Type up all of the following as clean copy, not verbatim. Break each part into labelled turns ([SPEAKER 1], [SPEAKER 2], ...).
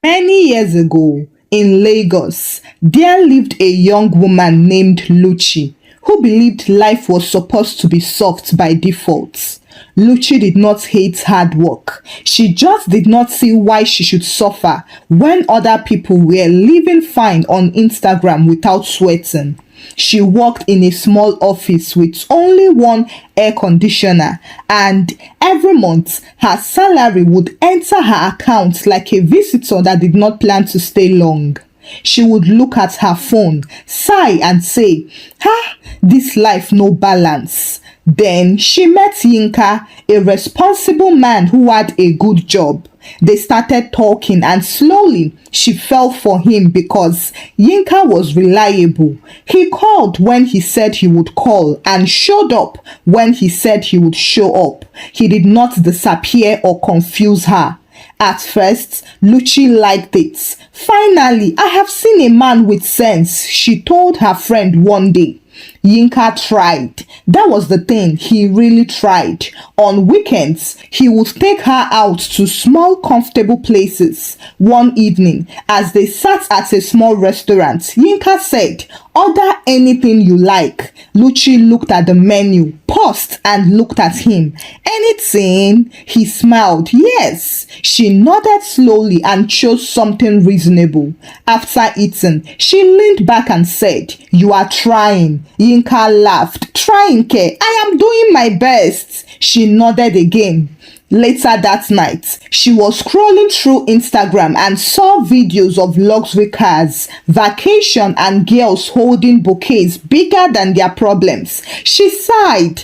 [SPEAKER 1] Many years ago, in Lagos, there lived a young woman named Luchi who believed life was supposed to be soft by default. Luchi did not hate hard work. She just did not see why she should suffer when other people were living fine on Instagram without sweating. She worked in a small office with only one air conditioner, and every month her salary would enter her account like a visitor that did not plan to stay long. She would look at her phone, sigh and say, "Ah, this life no balance." Then she met Yinka, a responsible man who had a good job. They started talking and slowly she fell for him because Yinka was reliable. He called when he said he would call and showed up when he said he would show up. He did not disappear or confuse her. At first, Luchi liked it. "Finally, I have seen a man with sense," she told her friend one day. Yinka tried. That was the thing, he really tried. On weekends, he would take her out to small, comfortable places. One evening, as they sat at a small restaurant, Yinka said, "Order anything you like." Luchi looked at the menu, paused, and looked at him. "Anything?" He smiled. "Yes." She nodded slowly and chose something reasonable. After eating, she leaned back and said, "You are trying." Yinka laughed. "Trying, Ke? I am doing my best." She nodded again. Later that night, she was scrolling through Instagram and saw videos of luxury cars, vacation, and girls holding bouquets bigger than their problems. She sighed.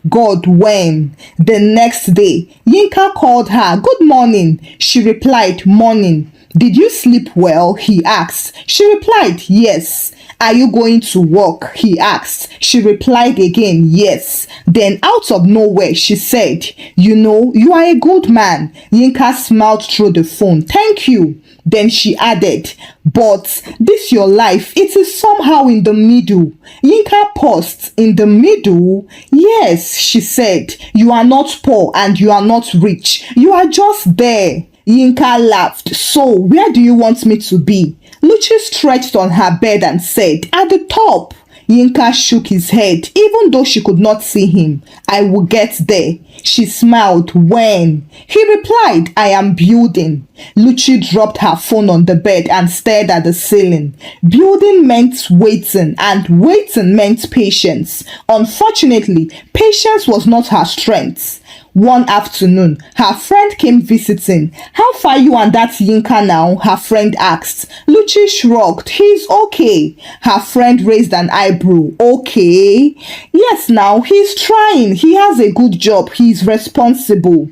[SPEAKER 1] God, when? The next day, Yinka called her. "Good morning." She replied, "Morning." "Did you sleep well?" he asked. She replied, "Yes." "Are you going to work?" he asked. She replied again, "Yes." Then out of nowhere, she said, "You know, you are a good man." Yinka smiled through the phone. "Thank you." Then she added, "But this your life, it is somehow in the middle." Yinka paused. "In the middle?" "Yes," she said. "You are not poor and you are not rich. You are just there." Yinka laughed. "So, where do you want me to be?" Luchi stretched on her bed and said, "At the top." Yinka shook his head, even though she could not see him. "I will get there." She smiled. "When?" He replied, "I am building." Luchi dropped her phone on the bed and stared at the ceiling. Building meant waiting, and waiting meant patience. Unfortunately, patience was not her strength. One afternoon, her friend came visiting. "How far you and that Yinka now?" her friend asked. Luchi shrugged. "He's okay." Her friend raised an eyebrow. "Okay?" "Yes, now, he's trying. He has a good job. He's responsible."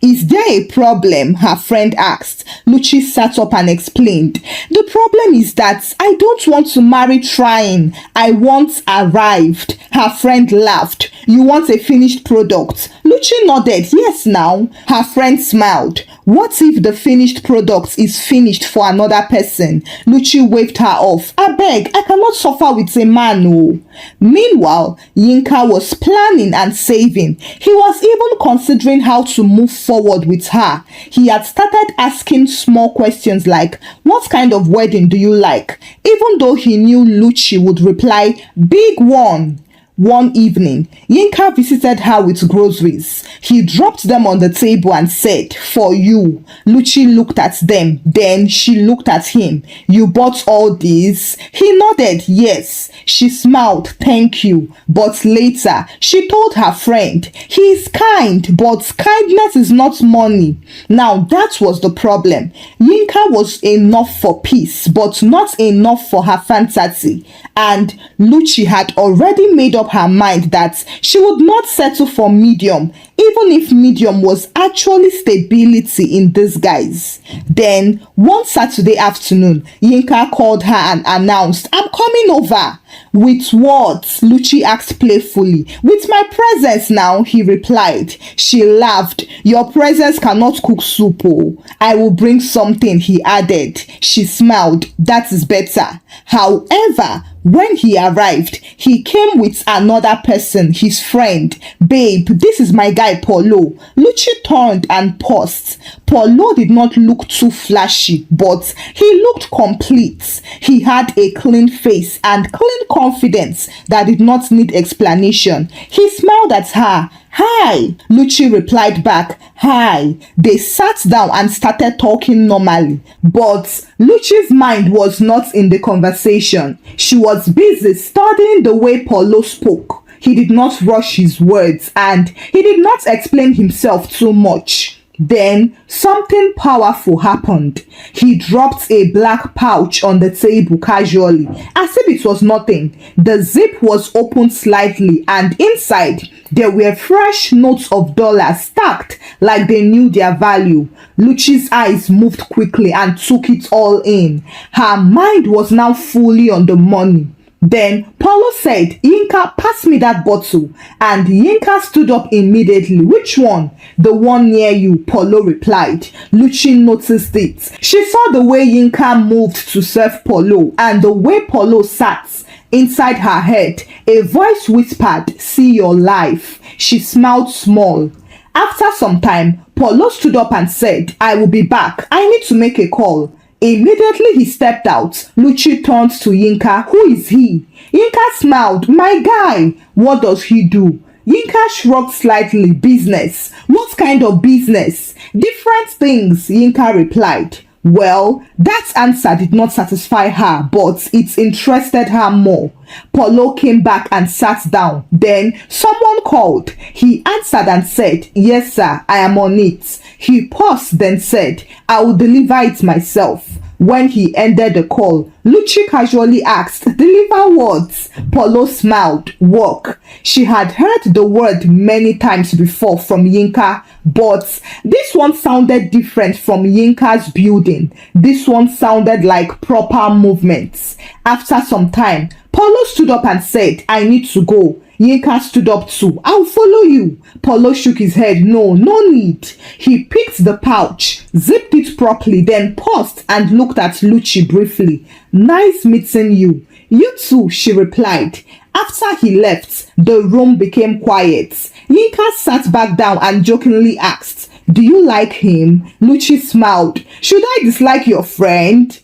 [SPEAKER 1] Is there a problem?" her friend asked. Luchi sat up and explained. "The problem is that I don't want to marry trying. I want arrived." Her friend laughed. "You want a finished product?" Luchi nodded. "Yes, now." Her friend smiled. "What if the finished product is finished for another person?" Luchi waved her off. "Abeg, I cannot suffer with a man, oh." Meanwhile, Yinka was planning and saving. He was even considering how to move forward with her. He had started asking small questions like, "What kind of wedding do you like?" Even though he knew Luchi would reply, "Big one." One evening, Yinka visited her with groceries. He dropped them on the table and said, "For you." Luchi looked at them. Then she looked at him. "You bought all these?" He nodded. "Yes." She smiled. "Thank you." But later, she told her friend, "He is kind, but kindness is not money." Now, that was the problem. Yinka was enough for peace, but not enough for her fantasy. And Luchi had already made up her mind that she would not settle for medium, even if medium was actually stability in disguise. Then, one Saturday afternoon, Yinka called her and announced, "I'm coming over." "With what?" Luchi asked playfully. "With my presence now," he replied. She laughed. "Your presence cannot cook soup, oh." "I will bring something," he added. She smiled. "That is better." However, when he arrived, he came with another person, his friend. "Babe, this is my guy guy Paulo. Lucci turned and paused. Paulo did not look too flashy, but he looked complete. He had a clean face and clean confidence that did not need explanation. He smiled at her. "Hi," Lucci replied back. "Hi." They sat down and started talking normally. But Lucci's mind was not in the conversation. She was busy studying the way Paulo spoke. He did not rush his words and he did not explain himself too much. Then something powerful happened. He dropped a black pouch on the table casually, as if it was nothing. The zip was opened slightly, and inside there were fresh notes of dollars stacked like they knew their value. Lucci's eyes moved quickly and took it all in. Her mind was now fully on the money. Then Paulo said, "Yinka, pass me that bottle." And Yinka stood up immediately. "Which one?" "The one near you," Paulo replied. Lucci noticed it. She saw the way Yinka moved to serve Paulo and the way Paulo sat. Inside her head, a voice whispered, "See your life." She smiled small. After some time, Paulo stood up and said, "I will be back. I need to make a call." Immediately he stepped out. Lucci turned to Yinka. "Who is he?" Yinka smiled. "My guy." "What does he do?" Yinka shrugged slightly. "Business." "What kind of business?" "Different things," Yinka replied. Well, that answer did not satisfy her, but it interested her more. Paulo came back and sat down. Then someone called. He answered and said, "Yes, sir, I am on it." He paused, then said, "I will deliver it myself." When he ended the call, Lucci casually asked, "Deliver what?" Paulo smiled. "Work." She had heard the word many times before from Yinka, but this one sounded different from Yinka's building. This one sounded like proper movements. After some time, Paulo stood up and said, "I need to go." Yinka stood up too. "I'll follow you." Paulo shook his head. No need." He picked the pouch, zipped it properly, then paused and looked at Lucci briefly. "Nice meeting you." "You too," she replied. After he left, the room became quiet. Yinka sat back down and jokingly asked, "Do you like him?" Lucci smiled. "Should I dislike your friend?"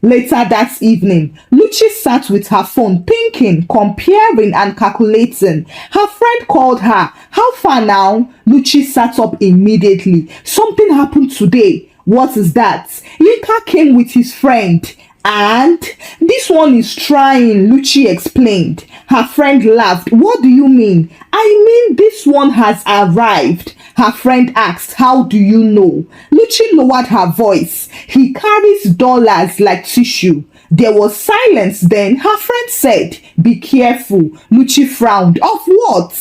[SPEAKER 1] Later that evening, Lucci sat with her phone thinking, comparing and calculating. Her friend called her. "How far now?" Lucci sat up immediately. "Something happened today." "What is that?" Yinka came with his friend. "And this one is trying," Lucci explained. Her friend laughed. "What do you mean?" "I mean this one has arrived." Her friend asked, "How do you know?" Lucci lowered her voice. "He carries dollars like tissue." There was silence. Then her friend said, "Be careful." Lucci frowned. "Of what?"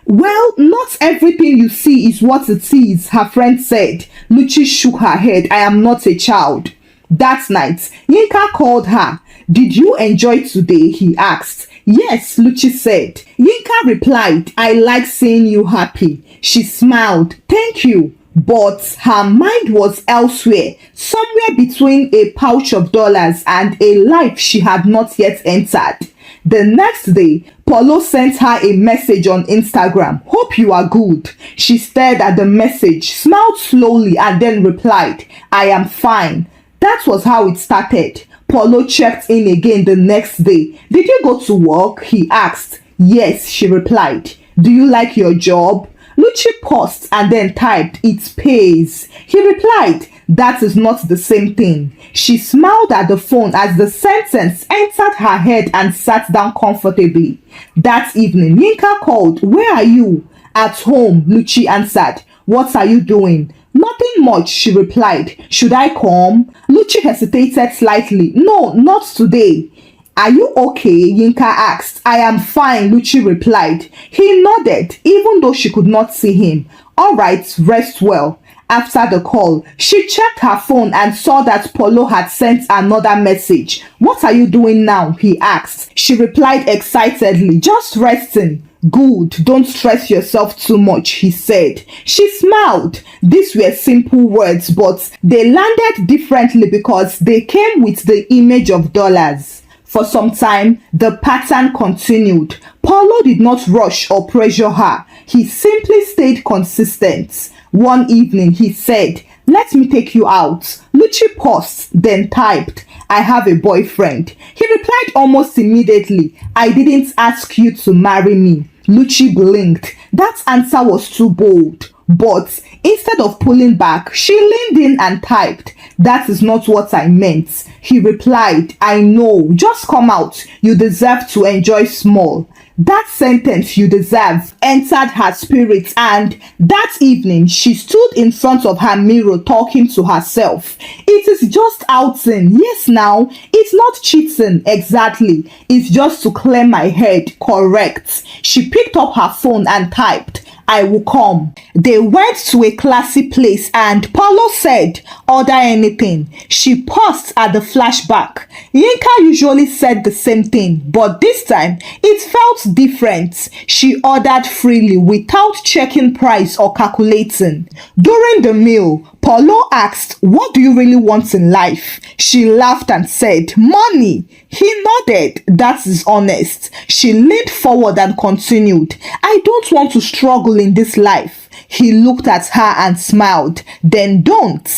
[SPEAKER 1] "Well, not everything you see is what it is," her friend said. Lucci shook her head. "I am not a child." That night, Yinka called her. "Did you enjoy today?" he asked. "Yes," Lucci said. Yinka replied, "I like seeing you happy." She smiled. "Thank you." But her mind was elsewhere, somewhere between a pouch of dollars and a life she had not yet entered. The next day, Paulo sent her a message on Instagram. "Hope you are good." She stared at the message, smiled slowly, and then replied, "I am fine." That was how it started. Paulo checked in again the next day. "Did you go to work?" he asked. "Yes," she replied. "Do you like your job?" Lucci paused and then typed, "It pays." He replied, "That is not the same thing." She smiled at the phone as the sentence entered her head and sat down comfortably. That evening, Yinka called. "Where are you?" "At home," Lucci answered. "What are you doing?" "Nothing much," she replied. "Should I come?" Lucci hesitated slightly. "No, not today." "Are you okay?" Yinka asked. "I am fine," Lucci replied. He nodded, even though she could not see him. "All right, rest well." After the call, she checked her phone and saw that Paulo had sent another message. "What are you doing now?" he asked. She replied excitedly, "Just resting." "Good, don't stress yourself too much," he said. She smiled. These were simple words, but they landed differently because they came with the image of dollars. For some time, the pattern continued. Paulo did not rush or pressure her. He simply stayed consistent. One evening, he said, "Let me take you out." Lucci paused, then typed, "I have a boyfriend." He replied almost immediately, "I didn't ask you to marry me." Lucci blinked. That answer was too bold. But instead of pulling back, she leaned in and typed, "That is not what I meant." He replied, "I know, just come out. You deserve to enjoy small." That sentence, "you deserve," entered her spirit, and that evening she stood in front of her mirror talking to herself. It is just outing. Yes, now, it's not cheating exactly. It's just to clear my head. Correct. She picked up her phone and typed, "I will come." They went to a classy place and Paulo said, "Order anything." She paused at the flashback. Yinka usually said the same thing, but this time it felt different. She ordered freely without checking price or calculating. During the meal, Paulo asked, "What do you really want in life?" She laughed and said, "Money." He nodded. "That is honest." She leaned forward and continued, "I don't want to struggle in this life." He looked at her and smiled. "Then don't."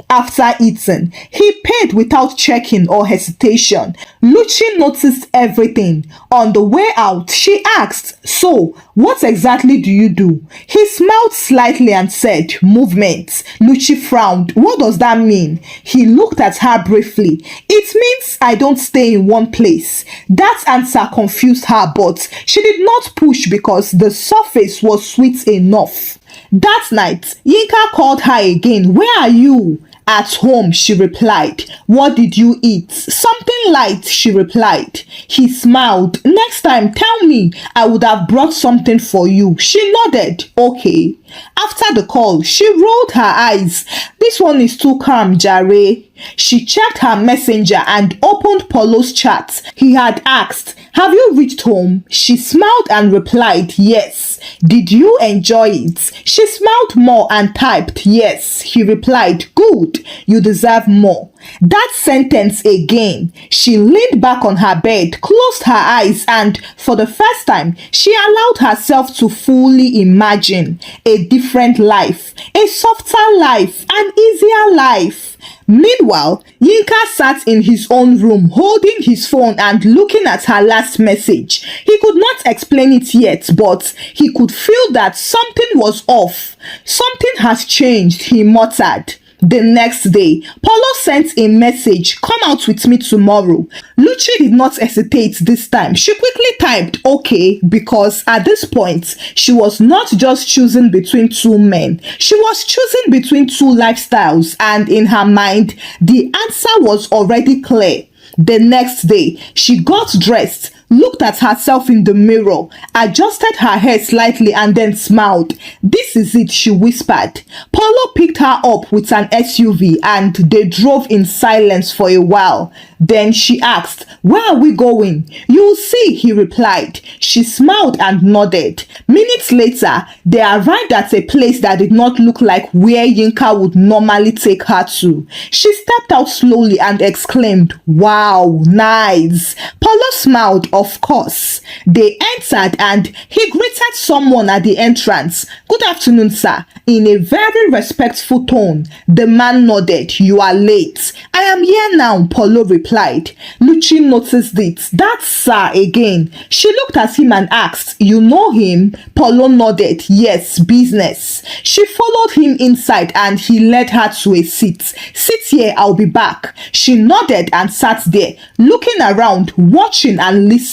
[SPEAKER 1] After eating, he paid without checking or hesitation. Lucci noticed everything. On the way out, she asked, "So, what exactly do you do?" He smiled slightly and said, "Movement." Lucci frowned. "What does that mean?" He looked at her briefly. "It means I don't stay in one place." That answer confused her, but she did not push because the surface was sweet enough. That night, Yinka called her again. "Where are you?" "At home," she replied. "What did you eat?" "Something light," she replied. He smiled. "Next time, tell me. I would have brought something for you." She nodded. "Okay." After the call, she rolled her eyes. "This one is too calm, Jare." She checked her messenger and opened Paulo's chat. He had asked, "Have you reached home?" She smiled and replied, "Yes." "Did you enjoy it?" She smiled more and typed, "Yes." He replied, "Good. You deserve more." That sentence again. She leaned back on her bed, closed her eyes, and for the first time, she allowed herself to fully imagine a different life, a softer life, an easier life. Meanwhile, Yinka sat in his own room, holding his phone and looking at her last message. He could not explain it yet, but he could feel that something was off. "Something has changed," he muttered. The next day, Paulo sent a message, "Come out with me tomorrow." Lucci did not hesitate this time. She quickly typed, "Okay," because at this point, she was not just choosing between two men. She was choosing between two lifestyles, and in her mind, the answer was already clear. The next day, she got dressed, looked at herself in the mirror, adjusted her hair slightly and then smiled. "This is it," she whispered. Paulo picked her up with an SUV and they drove in silence for a while. Then she asked, "Where are we going?" "You'll see," he replied. She smiled and nodded. Minutes later, they arrived at a place that did not look like where Yinka would normally take her to. She stepped out slowly and exclaimed, "Wow, nice." Paulo smiled. Of course. They entered and he greeted someone at the entrance. "Good afternoon, sir," in a very respectful tone. The man nodded. "You are late." "I am here now," Paulo replied. Lucci noticed it. "That's sir again." She looked at him and asked, "You know him?" Paulo nodded. "Yes, business." She followed him inside and he led her to a seat. "Sit here, I'll be back." She nodded and sat there, looking around, watching and listening.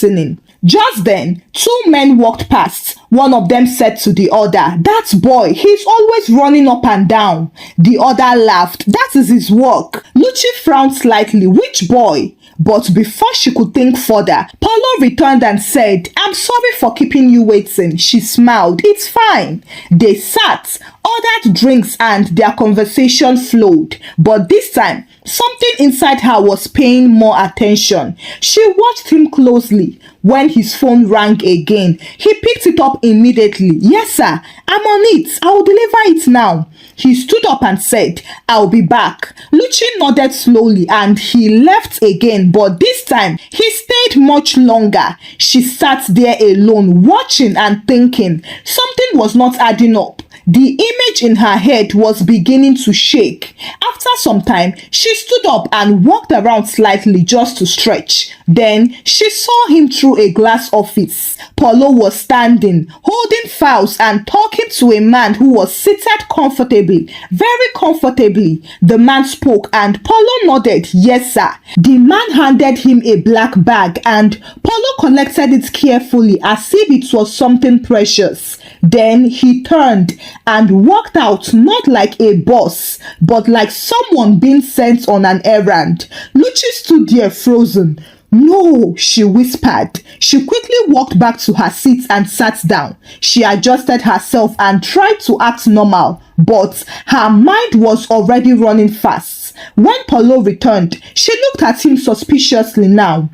[SPEAKER 1] Just then, two men walked past. One of them said to the other, "That boy, he's always running up and down." The other laughed. "That is his work." Lucci frowned slightly. "Which boy?" But before she could think further, Paulo returned and said, "I'm sorry for keeping you waiting." She smiled. "It's fine." They sat. ordered drinks, and their conversation flowed. But this time, something inside her was paying more attention. She watched him closely. When his phone rang again, he picked it up immediately. Yes, sir, I'm on it. I will deliver it now. He stood up and said, I'll be back. Lucci nodded slowly and he left again, but this time he stayed much longer. She sat there alone, watching and thinking. Something was not adding up. The image in her head was beginning to shake. After some time, she stood up and walked around slightly just to stretch. Then she saw him through a glass office. Paulo was standing, holding files and talking to a man who was seated comfortably, very comfortably. The man spoke and Paulo nodded, yes sir. The man handed him a black bag and Paulo collected it carefully as if it was something precious. Then he turned and walked out, not like a boss, but like someone being sent on an errand. Lucci stood there frozen. No, she whispered. She quickly walked back to her seat and sat down. She adjusted herself and tried to act normal, but her mind was already running fast. When Paulo returned, she looked at him suspiciously now.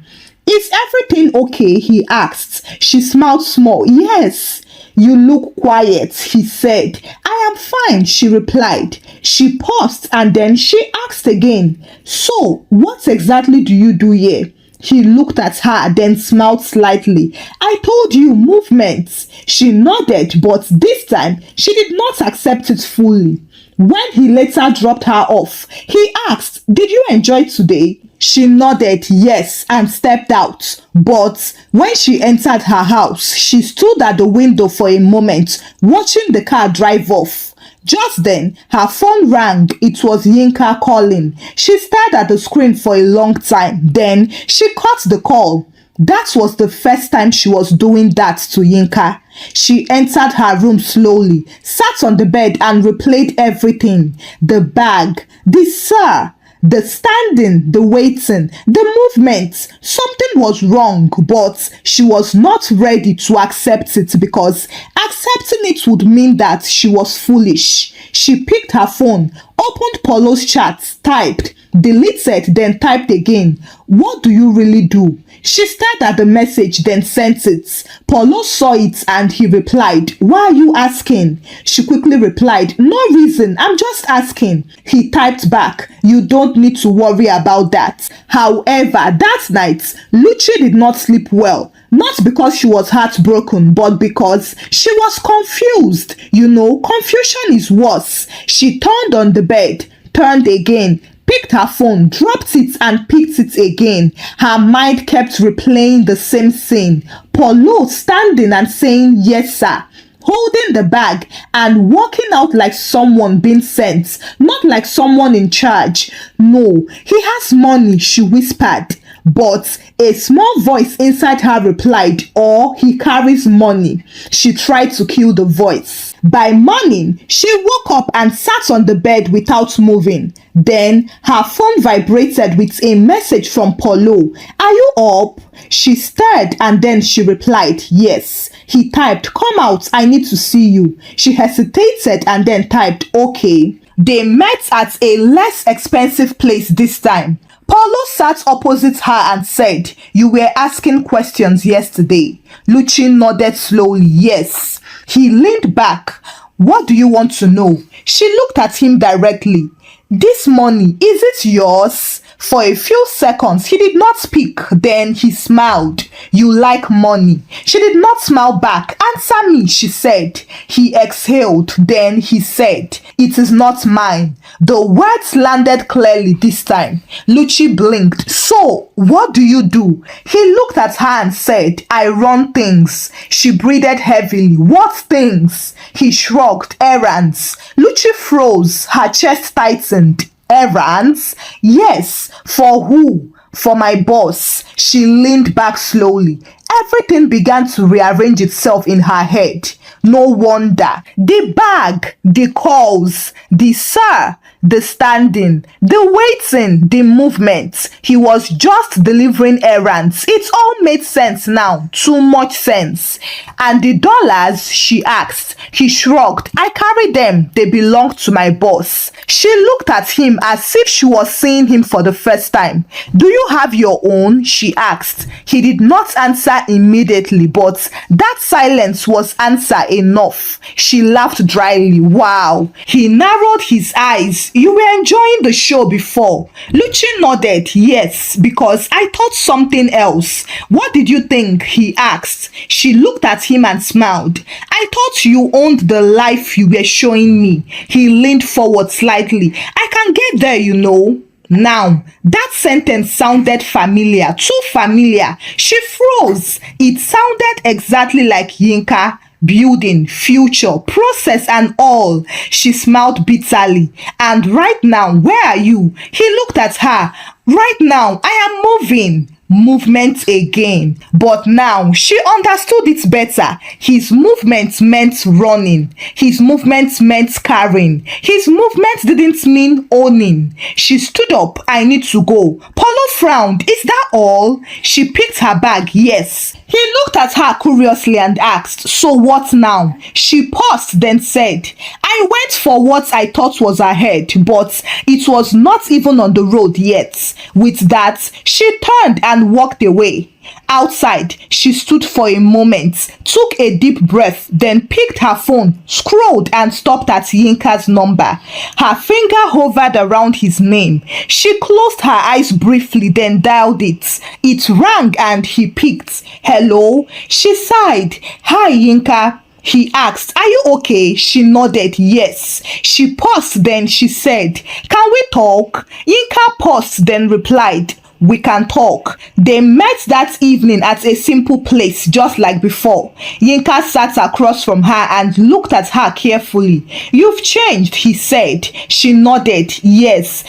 [SPEAKER 1] Is everything okay? He asked. She smiled small. Yes. You look quiet, he said. I am fine, she replied. She paused and then she asked again. So, what exactly do you do here? He looked at her, then smiled slightly. I told you, movements. She nodded, but this time she did not accept it fully. When he later dropped her off, he asked, did you enjoy today? She nodded yes and stepped out. But when she entered her house, she stood at the window for a moment, watching the car drive off. Just then, her phone rang. It was Yinka calling. She stared at the screen for a long time. Then she cut the call. That was the first time she was doing that to Yinka. She entered her room slowly, sat on the bed and replayed everything. The bag, the sir, the standing, the waiting, the movement. Something was wrong, but she was not ready to accept it because accepting it would mean that she was foolish. She picked her phone, opened Paulo's chat, typed, deleted, then typed again. What do you really do? She stared at the message, then sent it. Paulo saw it and he replied, why are you asking? She quickly replied, no reason, I'm just asking. He typed back, you don't need to worry about that. However, that night, Lucci did not sleep well. Not because she was heartbroken, but because she was confused. You know, confusion is worse. She turned on the bed, turned again, picked her phone, dropped it and picked it again. Her mind kept replaying the same scene. Paulo standing and saying yes sir, holding the bag and walking out like someone being sent, not like someone in charge. No, he has money, she whispered. But a small voice inside her replied, or he carries money. She tried to kill the voice. By morning, she woke up and sat on the bed without moving. Then her phone vibrated with a message from Paulo. Are you up? She stared and then she replied, yes. He typed, come out, I need to see you. She hesitated and then typed, okay. They met at a less expensive place this time. Paulo sat opposite her and said, you were asking questions yesterday. Lucci nodded slowly, yes. He leaned back. What do you want to know? She looked at him directly. This money, is it yours? For a few seconds, he did not speak. Then he smiled. You like money. She did not smile back. Answer me, she said. He exhaled. Then he said, it is not mine. The words landed clearly this time. Lucci blinked. So, what do you do? He looked at her and said, I run things. She breathed heavily. What things? He shrugged. Errands. Lucci froze. Her chest tightened. Errands? Yes. For who? For my boss. She leaned back slowly. Everything began to rearrange itself in her head. No wonder. The bag, the calls, the sir, the standing, the waiting, the movement. He was just delivering errands. It all made sense now. Too much sense. And the dollars, she asked. He shrugged. I carry them. They belong to my boss. She looked at him as if she was seeing him for the first time. Do you have your own? She asked. He did not answer immediately, but that silence was answer enough. She laughed dryly. Wow. He narrowed his eyes. You were enjoying the show before. Lucci nodded. Yes, because I thought something else. What did you think? He asked. She looked at him and smiled. I thought you owned the life you were showing me. He leaned forward slightly. I can get there, you know. Now, that sentence sounded familiar, too familiar. She froze. It sounded exactly like Yinka. Building, future, process and all. She smiled bitterly. And right now, where are you? He looked at her. Right now, I am moving. Movement again. But now she understood it better. His movement meant running. His movement meant carrying. His movement didn't mean owning. She stood up. I need to go. Paulo frowned. Is that all? She picked her bag. Yes. He looked at her curiously and asked, so what now? She paused, then said, I went for what I thought was ahead, but it was not even on the road yet. With that, she turned and walked away. Outside, she stood for a moment, took a deep breath, then picked her phone, scrolled and stopped at Yinka's number. Her finger hovered around his name. She closed her eyes briefly, then dialed it. It rang and he picked. Hello? She sighed. Hi, Yinka. He asked, are you okay? She nodded, yes. She paused, then she said, can we talk? Yinka paused, then replied, we can talk. They met that evening at a simple place, just like before. Yinka sat across from her and looked at her carefully. You've changed, he said. She nodded, yes.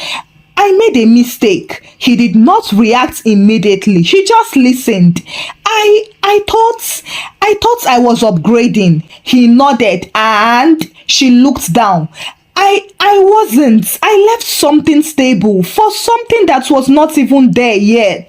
[SPEAKER 1] I made a mistake. He did not react immediately. He just listened. I thought I was upgrading. He nodded and she looked down. I wasn't. I left something stable for something that was not even there yet.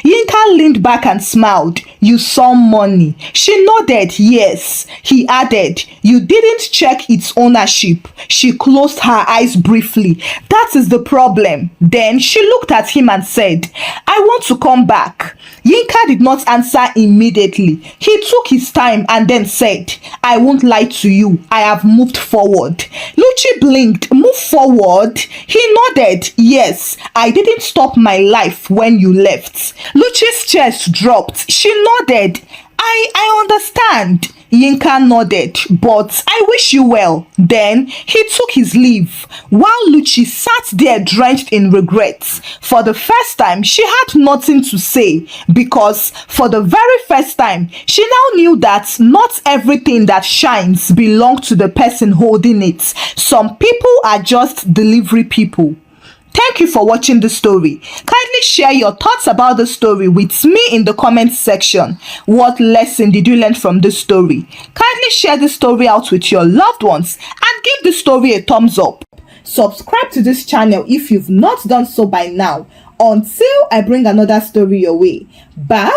[SPEAKER 1] Yinka leaned back and smiled. You saw money. She nodded, yes. He added, you didn't check its ownership. She closed her eyes briefly. That is the problem. Then she looked at him and said, I want to come back. Yinka did not answer immediately. He took his time and then said, I won't lie to you. I have moved forward. Lucci blinked. Move forward? He nodded. Yes, I didn't stop my life when you left. Lucci's chest dropped. She nodded. I understand. Yinka nodded, but I wish you well. Then he took his leave, while Lucci sat there drenched in regrets. For the first time, she had nothing to say, because for the very first time, she now knew that not everything that shines belongs to the person holding it. Some people are just delivery people. Thank you for watching the story. Kindly share your thoughts about the story with me in the comments section. What lesson did you learn from this story? Kindly share the story out with your loved ones and give the story a thumbs up. Subscribe to this channel if you've not done so by now. Until I bring another story your way. Bye!